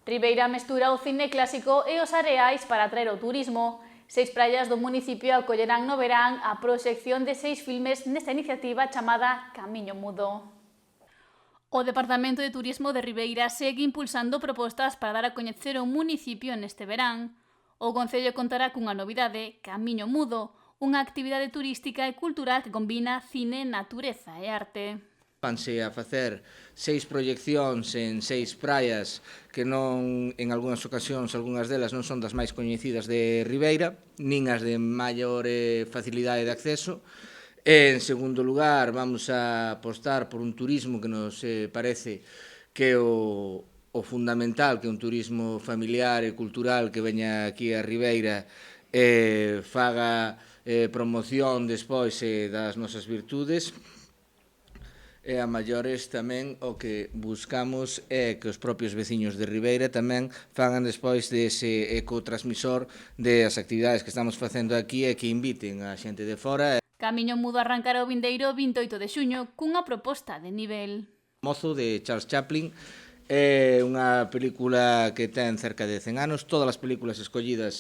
Ribeira mestura o cine clásico e os areais para atraer o turismo. 6 praias do municipio acollerán no verán a proxección de 6 filmes nesta iniciativa chamada Camiño Mudo. O Departamento de Turismo de Ribeira segue impulsando propostas para dar a coñecer o municipio neste verán. O Concello contará cunha novidade, Camiño Mudo, unha actividade turística e cultural que combina cine, natureza e arte. Vanse a facer 6 proyeccións en 6 praias que non, en algunhas ocasións, algunhas delas non son das máis coñecidas de Ribeira, nin as de maior facilidade de acceso. En segundo lugar, vamos a apostar por un turismo que nos parece que é o fundamental, que é un turismo familiar e cultural que veña aquí a Ribeira e faga promoción despois das nosas virtudes. E a maiores tamén o que buscamos é que os propios veciños de Ribeira tamén fagan despois dese ecotransmisor das actividades que estamos facendo aquí e que inviten a xente de fora. Camiño Mudo arrancará o vindeiro 28 de xuño cunha proposta de nivel. Mozo de Charles Chaplin é unha película que ten cerca de 100 anos. Todas as películas escollidas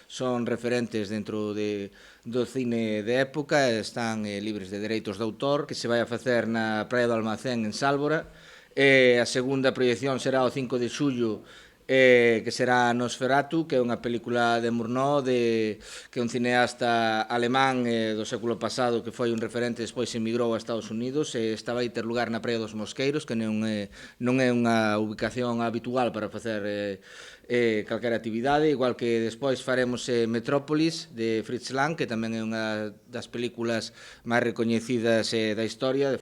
son referentes dentro do cine de época, están libres de dereitos de autor, que se vai a facer na Praia do Almacén en Sálvora. A segunda proyección será o 5 de xullo, que será Nosferatu, que é unha película de Murnau, que é un cineasta alemán do século pasado que foi un referente, despois emigrou a Estados Unidos e esta vai ter lugar na Praia dos Mosqueiros, que non é unha ubicación habitual para facer calquera actividade, igual que despois faremos Metrópolis de Fritz Lang, que tamén é unha das películas máis recoñecidas da historia.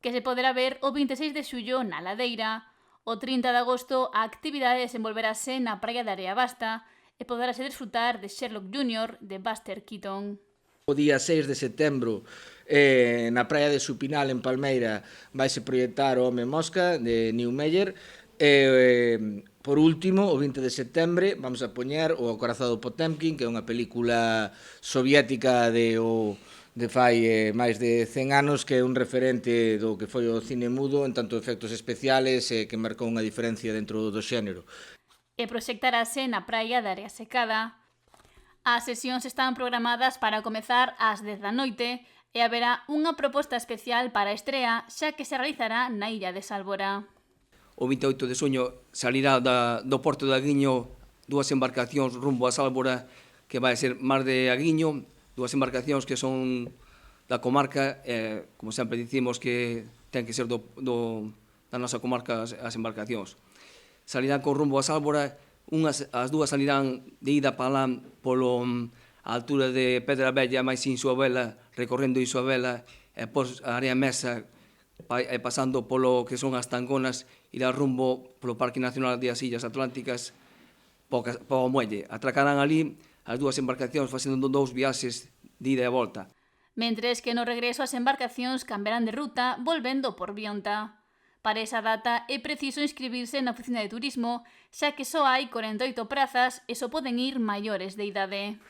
Que se poderá ver o 26 de xullo na Ladeira. O 30 de agosto a actividade desenvolverase na praia de Area Basta e poderase desfrutar de Sherlock Jr. de Buster Keaton. O día 6 de setembro na praia de Supinal en Palmeira vaise proyectar o Home Mosca de New Meyer. Por último, o 20 de setembro vamos a poñer o Acorazado Potemkin, que é unha película soviética de fai máis de 100 anos, que é un referente do que foi o cine mudo en tanto efectos especiales que marcou unha diferencia dentro do xénero. E proxectarase na praia de Area Secada. As sesións están programadas para comezar ás 10 da noite e haberá unha proposta especial para a estrea, xa que se realizará na illa de Sálvora. O 28 de xuño salirá do Porto de Aguiño 2 embarcacións rumbo a Sálvora, que vai ser Mar de Aguiño, 2 embarcacións que son da comarca, como sempre dicimos que ten que ser da nosa comarca as embarcacións. Salirán con rumbo a Sálvora, as dúas salirán de ida para lá polo a altura de Pedra Bella máis Iso a Vela, recorrendo Iso a Vela, e pos a Area Mesa, pasando polo que son as Tangonas, irá rumbo polo Parque Nacional das Illas Atlánticas, po muelle. Atracarán ali as dúas embarcacións facendo 2 viaxes de ida e volta. Mentres que no regreso as embarcacións cambiarán de ruta volvendo por Bionta. Para esa data é preciso inscribirse na oficina de turismo, xa que só hai 48 prazas e só poden ir maiores de idade.